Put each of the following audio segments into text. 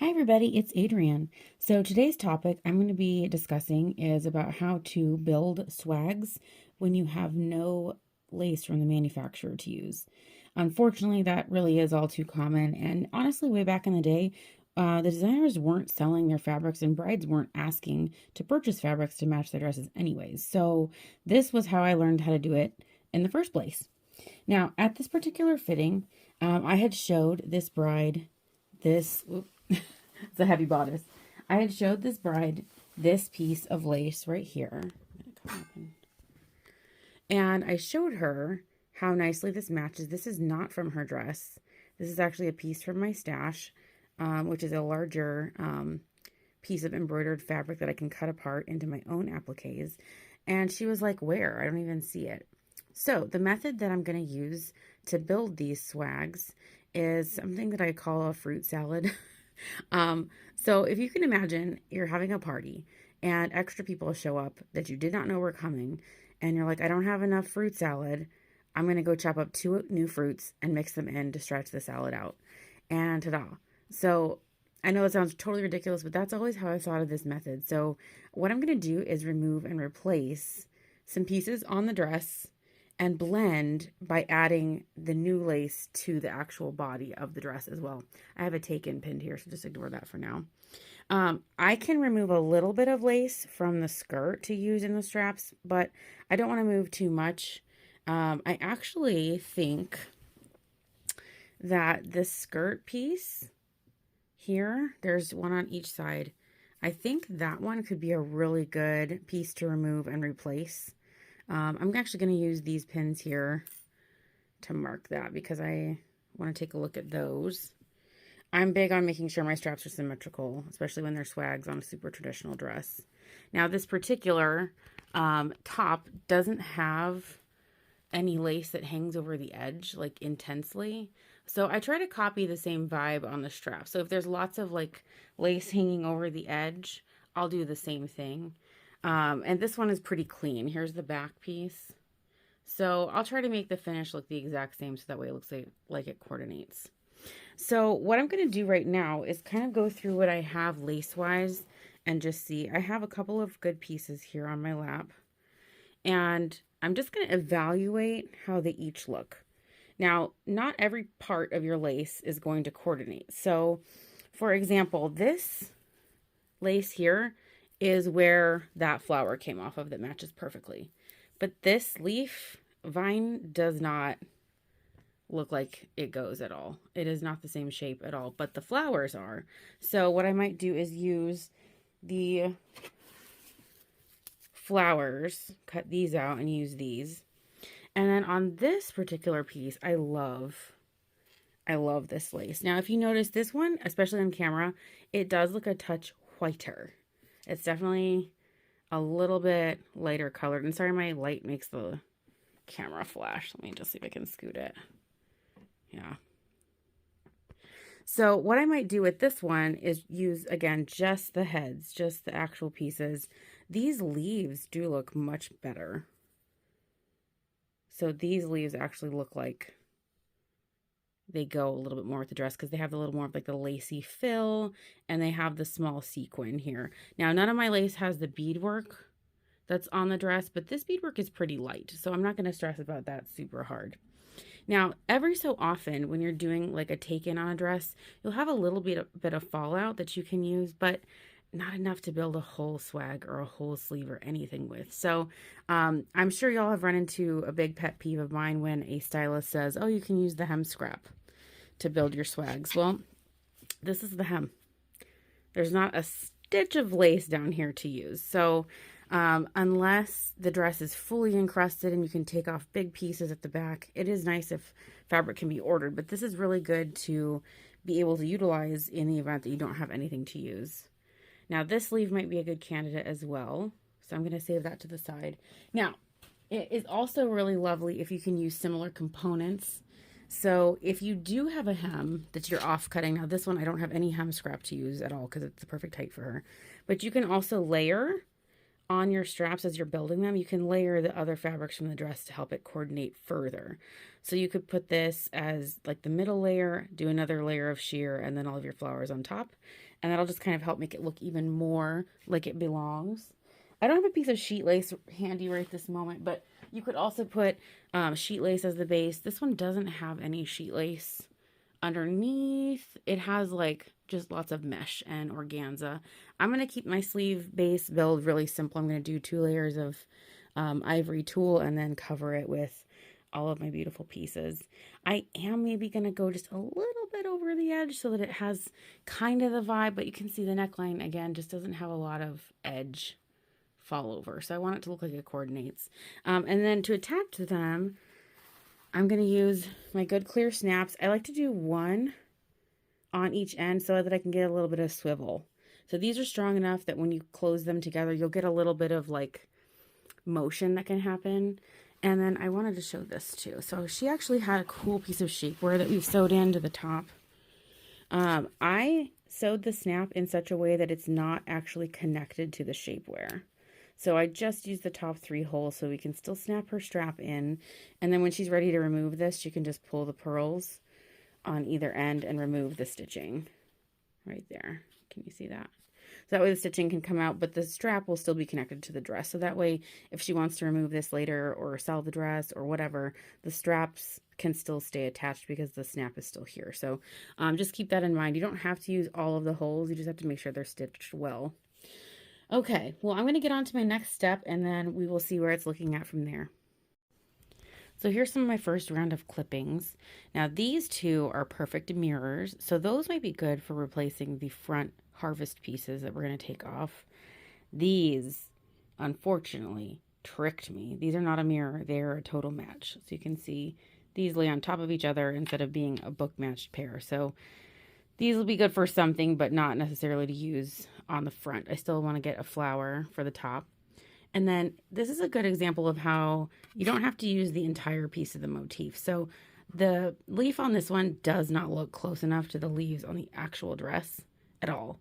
Hi everybody, it's Adrienne. So today's topic I'm going to be discussing is about how to build swags when you have no lace from the manufacturer to use. Unfortunately, that really is all too common, and honestly, way back in the day, the designers weren't selling their fabrics and brides weren't asking to purchase fabrics to match their dresses anyways. So this was how I learned how to do it in the first place. Now, at this particular fitting, I had showed this bride this. It's a heavy bodice. I had showed this bride this piece of lace right here. And I showed her how nicely this matches. This is not from her dress. This is actually a piece from my stash, which is a larger piece of embroidered fabric that I can cut apart into my own appliques. And she was like, where? I don't even see it. So the method that I'm going to use to build these swags is something that I call a fruit salad. So if you can imagine you're having a party and extra people show up that you did not know were coming, and you're like, I don't have enough fruit salad. I'm going to go chop up 2 new fruits and mix them in to stretch the salad out. And ta-da. So I know it sounds totally ridiculous, but that's always how I thought of this method. So what I'm going to do is remove and replace some pieces on the dress and blend by adding the new lace to the actual body of the dress as well. I have a take-in pinned here, so just ignore that for now. I can remove a little bit of lace from the skirt to use in the straps, but I don't want to move too much. I actually think that this skirt piece here, there's one on each side. I think that one could be a really good piece to remove and replace. I'm actually going to use these pins here to mark that because I want to take a look at those. I'm big on making sure my straps are symmetrical, especially when they're swags on a super traditional dress. Now, this particular top doesn't have any lace that hangs over the edge, like intensely. So I try to copy the same vibe on the strap. So if there's lots of like lace hanging over the edge, I'll do the same thing. And this one is pretty clean. Here's the back piece. So I'll try to make the finish look the exact same so that way it looks like it coordinates. So what I'm going to do right now is kind of go through what I have lace-wise and just see. I have a couple of good pieces here on my lap. And I'm just going to evaluate how they each look. Now, not every part of your lace is going to coordinate. So, for example, this lace here is where that flower came off of that matches perfectly. But this leaf vine does not look like it goes at all. It is not the same shape at all, but the flowers are. So what I might do is use the flowers, cut these out and use these. And then on this particular piece, I love this lace. Now, if you notice this one, especially on camera, it does look a touch whiter. It's definitely a little bit lighter colored. And sorry, my light makes the camera flash. Let me just see if I can scoot it. Yeah. So what I might do with this one is use, again, just the heads, just the actual pieces. These leaves do look much better. So these leaves actually look like they go a little bit more with the dress because they have a little more of like the lacy fill and they have the small sequin here. Now, none of my lace has the beadwork that's on the dress, but this beadwork is pretty light, so I'm not going to stress about that super hard. Now, every so often when you're doing like a take-in on a dress, you'll have a little bit of fallout that you can use, but not enough to build a whole swag or a whole sleeve or anything with. So I'm sure y'all have run into a big pet peeve of mine when a stylist says, oh, you can use the hem scrap to build your swags. Well, this is the hem. There's not a stitch of lace down here to use. So unless the dress is fully encrusted and you can take off big pieces at the back, it is nice if fabric can be ordered, but this is really good to be able to utilize in the event that you don't have anything to use. Now, this sleeve might be a good candidate as well, so I'm going to save that to the side. Now, it is also really lovely if you can use similar components. So if you do have a hem that you're off-cutting, now this one I don't have any hem scrap to use at all because it's the perfect height for her, but you can also layer on your straps as you're building them. You can layer the other fabrics from the dress to help it coordinate further. So you could put this as like the middle layer, do another layer of sheer, and then all of your flowers on top. and that'll just kind of help make it look even more like it belongs. I don't have a piece of sheet lace handy right this moment, but you could also put sheet lace as the base. This one doesn't have any sheet lace underneath. It has like just lots of mesh and organza. I'm going to keep my sleeve base build really simple. I'm going to do 2 layers of ivory tulle and then cover it with all of my beautiful pieces. I am maybe going to go just a little bit over the edge so that it has kind of the vibe, but you can see the neckline again just doesn't have a lot of edge fall over. So I want it to look like it coordinates. And then to attach them, I'm going to use my good clear snaps. I like to do 1 on each end so that I can get a little bit of swivel. So these are strong enough that when you close them together, you'll get a little bit of like motion that can happen. And then I wanted to show this too. So she actually had a cool piece of shapewear that we've sewed into the top. I sewed the snap in such a way that it's not actually connected to the shapewear. So I just used the top 3 holes so we can still snap her strap in. And then when she's ready to remove this, she can just pull the pearls on either end and remove the stitching right there. Can you see that? So that way the stitching can come out, but the strap will still be connected to the dress. So that way, if she wants to remove this later or sell the dress or whatever, the straps can still stay attached because the snap is still here. So just keep that in mind. You don't have to use all of the holes. You just have to make sure they're stitched well. Okay, well, I'm going to get on to my next step, and then we will see where it's looking at from there. So here's some of my first round of clippings. Now, these 2 are perfect mirrors, so those might be good for replacing the front harvest pieces that we're going to take off. These, unfortunately, tricked me. These are not a mirror. They're a total match. So you can see these lay on top of each other instead of being a book-matched pair. So these will be good for something, but not necessarily to use on the front. I still want to get a flower for the top. And then this is a good example of how you don't have to use the entire piece of the motif. So the leaf on this one does not look close enough to the leaves on the actual dress at all.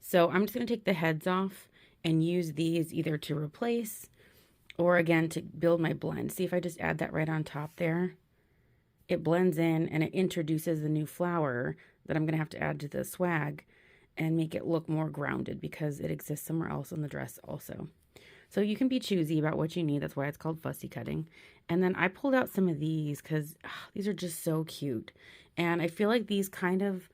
So I'm just going to take the heads off and use these either to replace or again to build my blend. See if I just add that right on top there. It blends in and it introduces the new flower that I'm going to have to add to the swag and make it look more grounded because it exists somewhere else on the dress also. So you can be choosy about what you need. That's why it's called fussy cutting. And then I pulled out some of these because these are just so cute. And I feel like these kind of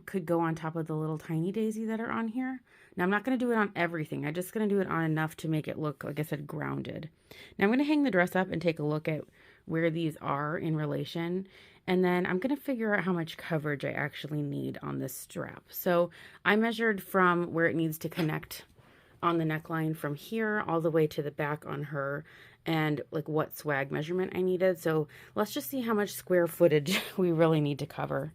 could go on top of the little tiny daisy that are on here. Now I'm not going to do it on everything. I'm just going to do it on enough to make it look, like I said, grounded. Now I'm going to hang the dress up and take a look at where these are in relation. And then I'm going to figure out how much coverage I actually need on this strap. So I measured from where it needs to connect on the neckline from here all the way to the back on her and like what swag measurement I needed. So let's just see how much square footage we really need to cover.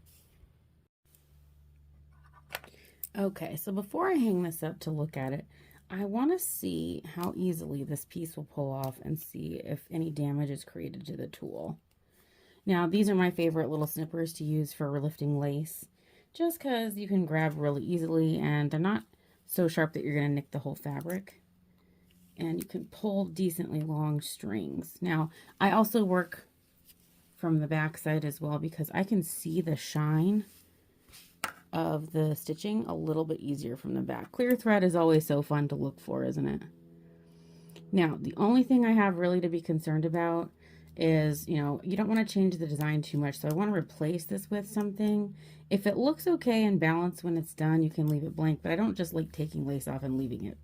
Okay, so before I hang this up to look at it, I want to see how easily this piece will pull off and see if any damage is created to the tulle. Now, these are my favorite little snippers to use for lifting lace, just because you can grab really easily and they're not so sharp that you're going to nick the whole fabric. And you can pull decently long strings. Now, I also work from the back side as well because I can see the shine of the stitching a little bit easier from the back. Clear thread is always so fun to look for, isn't it? Now, the only thing I have really to be concerned about is, you don't want to change the design too much. So I want to replace this with something. If it looks okay and balanced when it's done, you can leave it blank, but I don't just like taking lace off and leaving it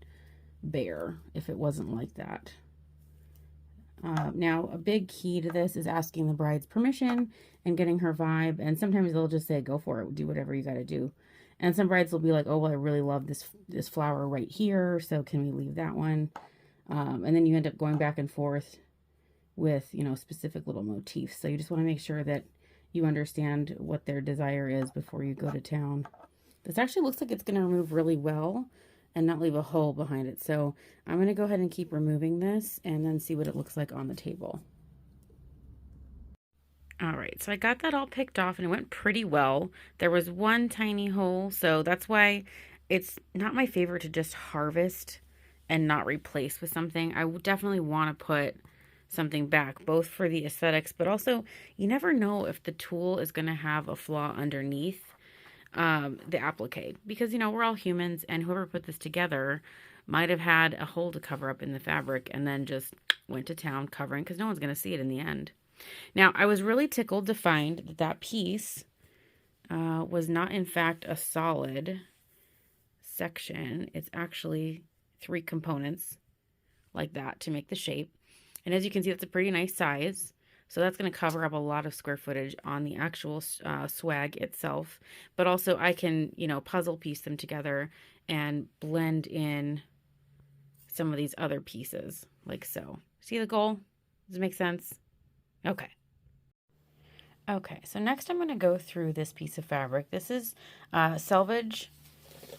bare if it wasn't like that. Now, a big key to this is asking the bride's permission and getting her vibe. And sometimes they'll just say, go for it, do whatever you got to do. And some brides will be like, oh, well, I really love this flower right here, so can we leave that one? And then you end up going back and forth with, specific little motifs. So you just want to make sure that you understand what their desire is before you go to town. This actually looks like it's going to remove really well and not leave a hole behind it. So I'm going to go ahead and keep removing this and then see what it looks like on the table. All right, so I got that all picked off and it went pretty well. There was one tiny hole, so that's why it's not my favorite to just harvest and not replace with something. I would definitely want to put something back, both for the aesthetics, but also you never know if the tulle is going to have a flaw underneath. the applique, because, you know, we're all humans, and whoever put this together might have had a hole to cover up in the fabric and then just went to town covering, because no one's going to see it in the end. Now, I was really tickled to find that that piece was not, in fact, a solid section. It's actually 3 components like that to make the shape. And as you can see, that's a pretty nice size. So that's going to cover up a lot of square footage on the actual swag itself. But also I can, you know, puzzle piece them together and blend in some of these other pieces like so. See the goal? Does it make sense? Okay. Okay, so next I'm going to go through this piece of fabric. This is selvage.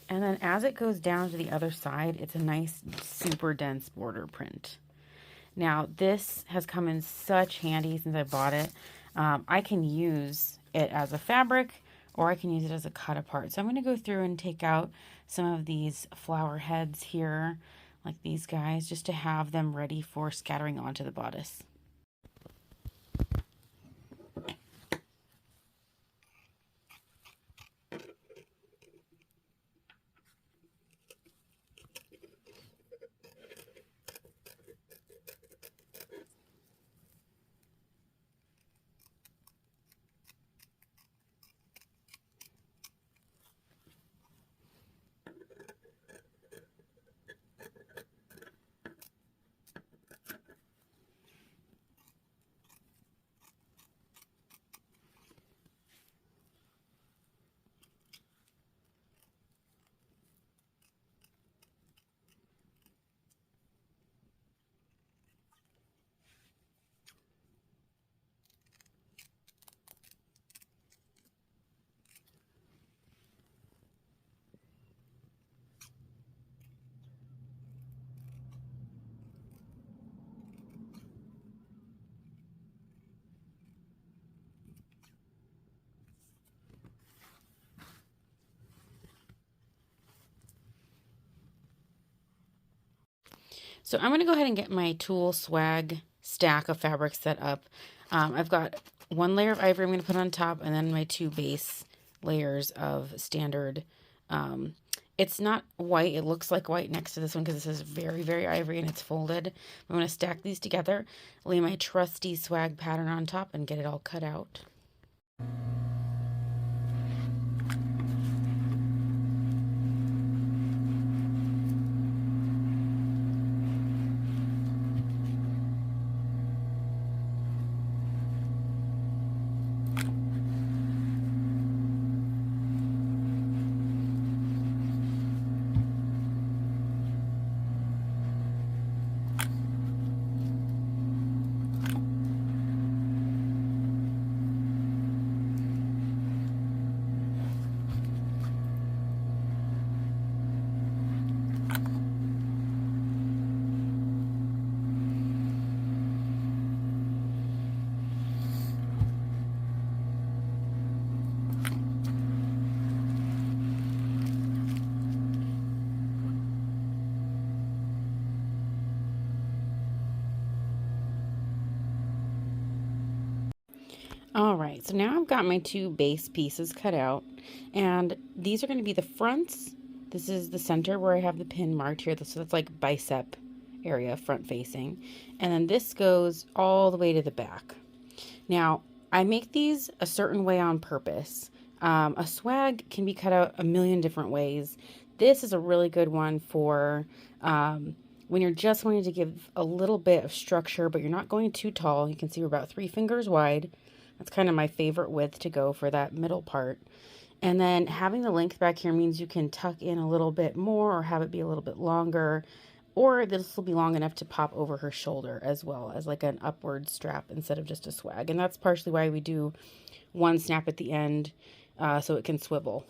And then as it goes down to the other side, it's a nice, super dense border print. Now, this has come in such handy since I bought it. I can use it as a fabric, or I can use it as a cut apart. So I'm going to go through and take out some of these flower heads here, like these guys, just to have them ready for scattering onto the bodice. So I'm going to go ahead and get my tulle swag stack of fabric set up. I've got 1 layer of ivory I'm going to put on top, and then my 2 base layers of standard. It's not white. It looks like white next to this one because this is very, very ivory and it's folded. I'm going to stack these together, lay my trusty swag pattern on top, and get it all cut out. All right, so now I've got my 2 base pieces cut out, and these are going to be the fronts. This is the center where I have the pin marked here, so that's like bicep area, front facing. And then this goes all the way to the back. Now, I make these a certain way on purpose. A swag can be cut out a million different ways. This is a really good one for when you're just wanting to give a little bit of structure, but you're not going too tall. You can see we're about 3 fingers wide. That's kind of my favorite width to go for that middle part. And then having the length back here means you can tuck in a little bit more or have it be a little bit longer, or this will be long enough to pop over her shoulder as well as like an upward strap instead of just a swag. And that's partially why we do 1 snap at the end so it can swivel.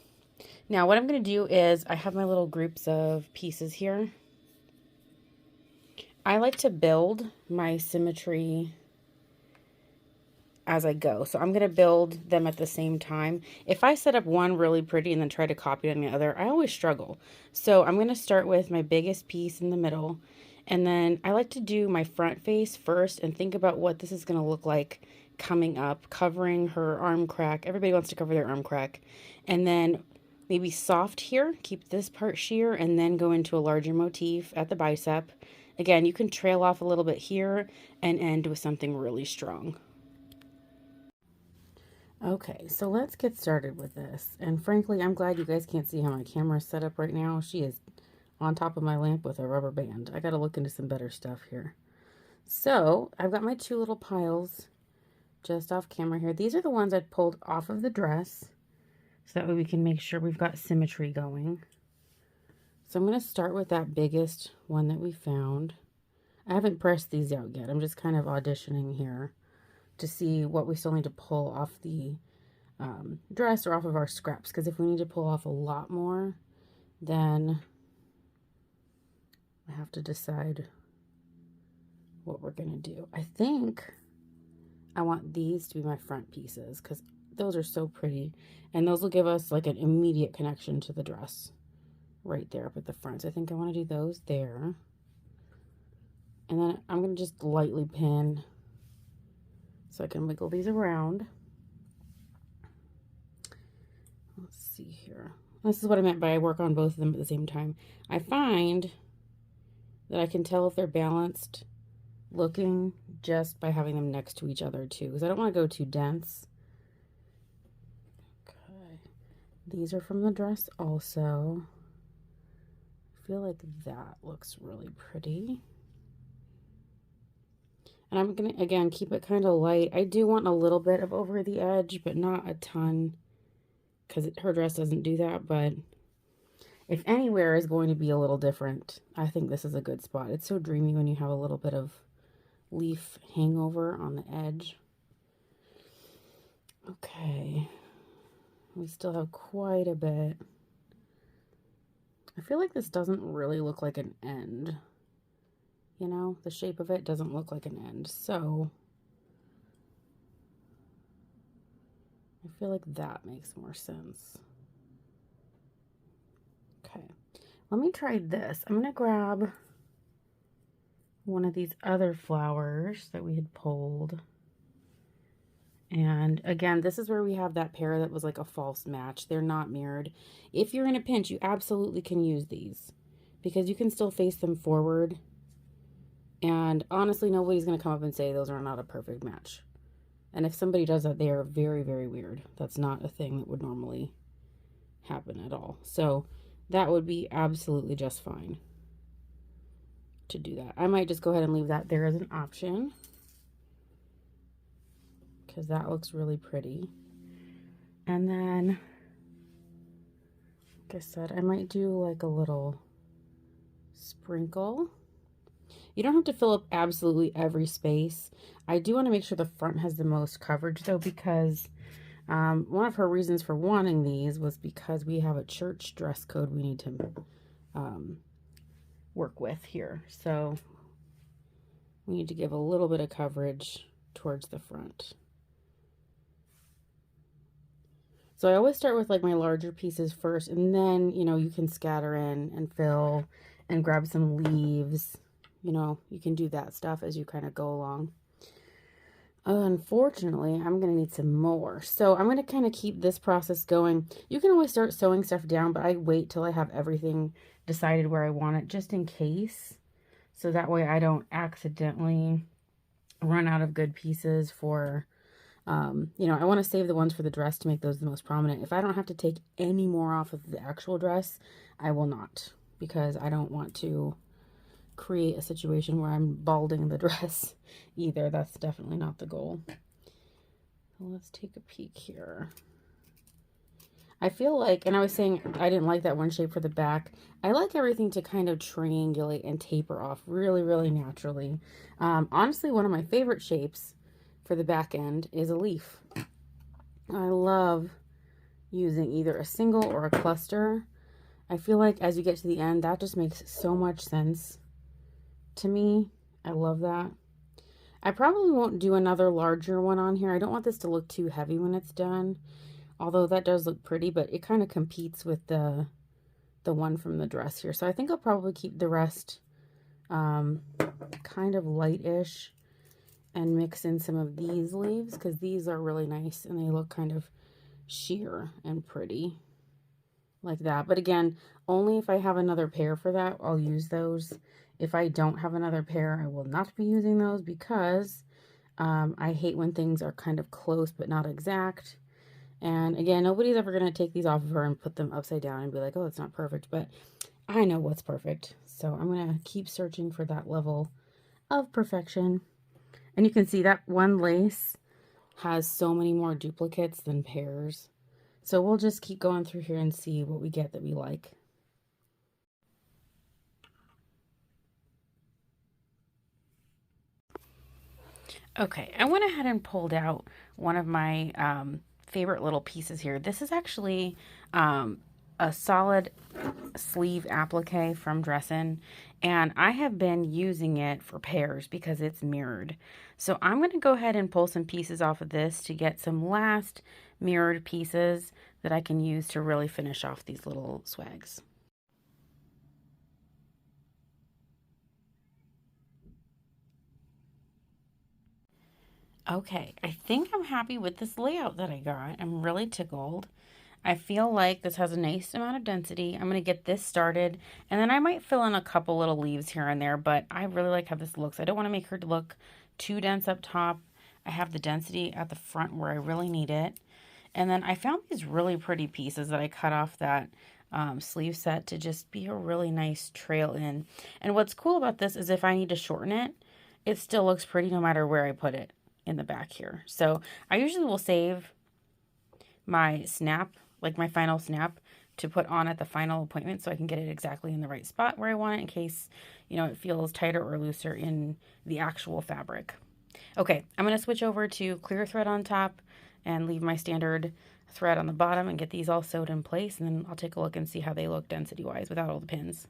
Now what I'm going to do is I have my little groups of pieces here. I like to build my symmetry as I go. So I'm going to build them at the same time. If I set up one really pretty and then try to copy it on the other, I always struggle. So I'm going to start with my biggest piece in the middle. And then I like to do my front face first and think about what this is going to look like coming up, covering her arm crack. Everybody wants to cover their arm crack. And then maybe soft here, keep this part sheer, and then go into a larger motif at the bicep. Again, you can trail off a little bit here and end with something really strong. Okay, so let's get started with this. And frankly, I'm glad you guys can't see how my camera is set up right now. She is on top of my lamp with a rubber band. I gotta look into some better stuff here. So, I've got my 2 little piles just off camera here. These are the ones I pulled off of the dress, so that way we can make sure we've got symmetry going. So I'm going to start with that biggest one that we found. I haven't pressed these out yet. I'm just kind of auditioning here to see what we still need to pull off the dress or off of our scraps. Because if we need to pull off a lot more, then I have to decide what we're going to do. I think I want these to be my front pieces because those are so pretty. And those will give us like an immediate connection to the dress right there up at the front. So I think I want to do those there. And then I'm going to just lightly pin so I can wiggle these around. Let's see here. This is what I meant by I work on both of them at the same time. I find that I can tell if they're balanced looking just by having them next to each other too, because I don't want to go too dense. Okay, these are from the dress also. I feel like that looks really pretty. And I'm gonna again keep it kind of light. I do want a little bit of over the edge, but not a ton, because her dress doesn't do that. But if anywhere is going to be a little different, I think this is a good spot. It's so dreamy when you have a little bit of leaf hangover on the edge. Okay, we still have quite a bit. I feel like this doesn't really look like an end. You know, the shape of it doesn't look like an end. So I feel like that makes more sense. Okay, let me try this. I'm going to grab one of these other flowers that we had pulled. And again, this is where we have that pair that was like a false match. They're not mirrored. If you're in a pinch, you absolutely can use these because you can still face them forward. And honestly, nobody's going to come up and say those are not a perfect match. And if somebody does that, they are very, very weird. That's not a thing that would normally happen at all. So that would be absolutely just fine to do that. I might just go ahead and leave that there as an option because that looks really pretty. And then, like I said, I might do like a little sprinkle. You don't have to fill up absolutely every space. I do want to make sure the front has the most coverage though, because one of her reasons for wanting these was because we have a church dress code we need to work with here. So we need to give a little bit of coverage towards the front. So I always start with like my larger pieces first, and then, you know, you can scatter in and fill and grab some leaves. You know, you can do that stuff as you kind of go along. Unfortunately, I'm going to need some more. So I'm going to kind of keep this process going. You can always start sewing stuff down, but I wait till I have everything decided where I want it, just in case. So that way I don't accidentally run out of good pieces for, you know, I want to save the ones for the dress to make those the most prominent. If I don't have to take any more off of the actual dress, I will not, because I don't want to create a situation where I'm balding the dress either. That's definitely not the goal. So let's take a peek here. I feel like, and I was saying I didn't like that one shape for the back. I like everything to kind of triangulate and taper off really, really naturally. Honestly, one of my favorite shapes for the back end is a leaf. I love using either a single or a cluster. I feel like as you get to the end, that just makes so much sense to me. I love that. I probably won't do another larger one on here. I don't want this to look too heavy when it's done, although that does look pretty, but it kind of competes with the one from the dress here. So I think I'll probably keep the rest kind of light-ish and mix in some of these leaves, because these are really nice and they look kind of sheer and pretty like that. But again, only if I have another pair for that, I'll use those. If I don't have another pair, I will not be using those because I hate when things are kind of close but not exact. And again, nobody's ever going to take these off of her and put them upside down and be like, oh, it's not perfect. But I know what's perfect. So I'm going to keep searching for that level of perfection. And you can see that one lace has so many more duplicates than pairs. So we'll just keep going through here and see what we get that we like. Okay, I went ahead and pulled out one of my favorite little pieces here. This is actually a solid sleeve applique from Dressin, and I have been using it for pairs because it's mirrored. So I'm going to go ahead and pull some pieces off of this to get some last mirrored pieces that I can use to really finish off these little swags. Okay, I think I'm happy with this layout that I got. I'm really tickled. I feel like this has a nice amount of density. I'm going to get this started, and then I might fill in a couple little leaves here and there, but I really like how this looks. I don't want to make her look too dense up top. I have the density at the front where I really need it. And then I found these really pretty pieces that I cut off that sleeve set to just be a really nice trail in. And what's cool about this is if I need to shorten it, it still looks pretty no matter where I put it in the back here. So I usually will save my snap, like my final snap, to put on at the final appointment so I can get it exactly in the right spot where I want it in case, you know, it feels tighter or looser in the actual fabric. Okay, I'm going to switch over to clear thread on top and leave my standard thread on the bottom and get these all sewed in place, and then I'll take a look and see how they look density-wise without all the pins.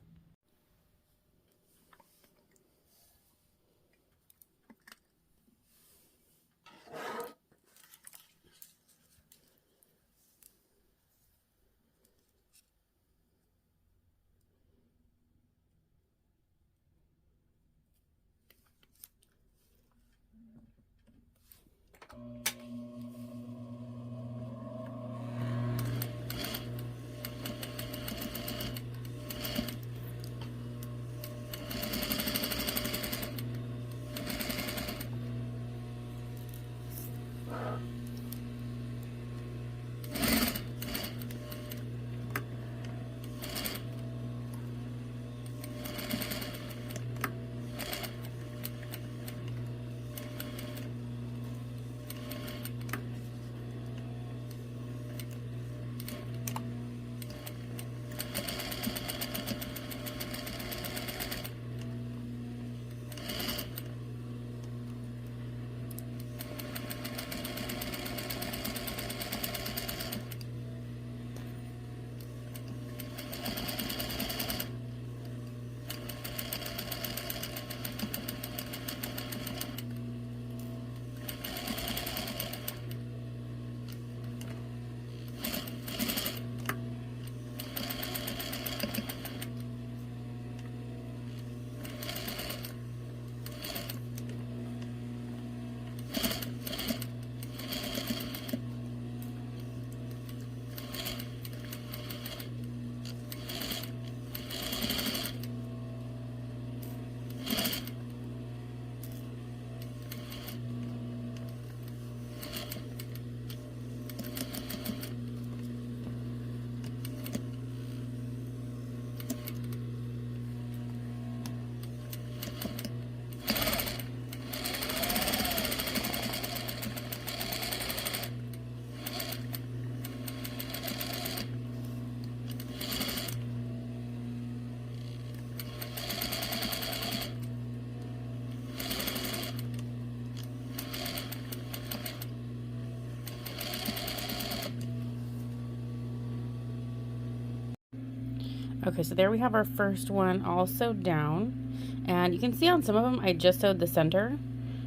Okay, so there we have our first one all sewed down. And you can see on some of them, I just sewed the center.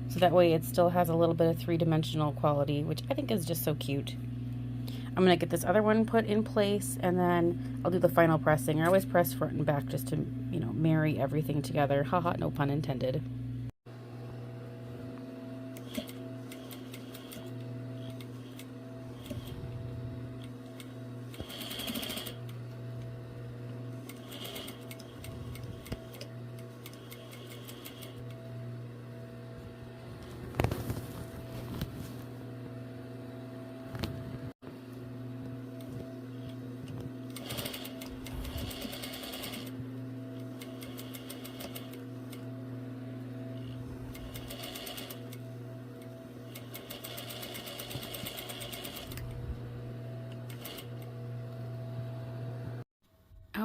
So that way it still has a little bit of three-dimensional quality, which I think is just so cute. I'm going to get this other one put in place, and then I'll do the final pressing. I always press front and back just to, you know, marry everything together. Haha, no pun intended.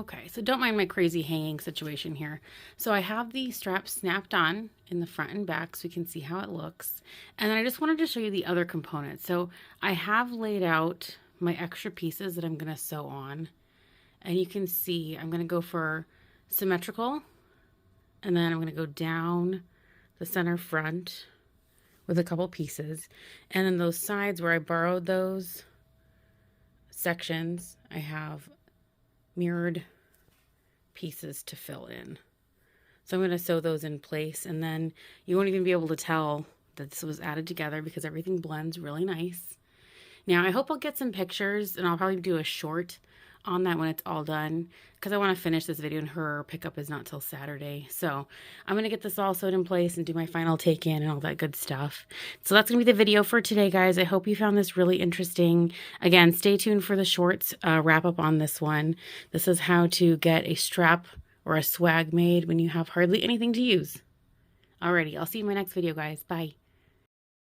Okay, so don't mind my crazy hanging situation here. So I have the strap snapped on in the front and back so you can see how it looks. And then I just wanted to show you the other components. So I have laid out my extra pieces that I'm going to sew on. And you can see I'm going to go for symmetrical. And then I'm going to go down the center front with a couple pieces. And then those sides where I borrowed those sections, I have mirrored pieces to fill in. So I'm going to sew those in place, and then you won't even be able to tell that this was added together because everything blends really nice. Now I hope I'll get some pictures, and I'll probably do a short on that when it's all done, because I want to finish this video and her pickup is not till Saturday. So I'm going to get this all sewed in place and do my final take in and all that good stuff. So that's going to be the video for today, guys. I hope you found this really interesting. Again, stay tuned for the shorts wrap up on this one. This is how to get a strap or a swag made when you have hardly anything to use. Alrighty, I'll see you in my next video, guys. Bye.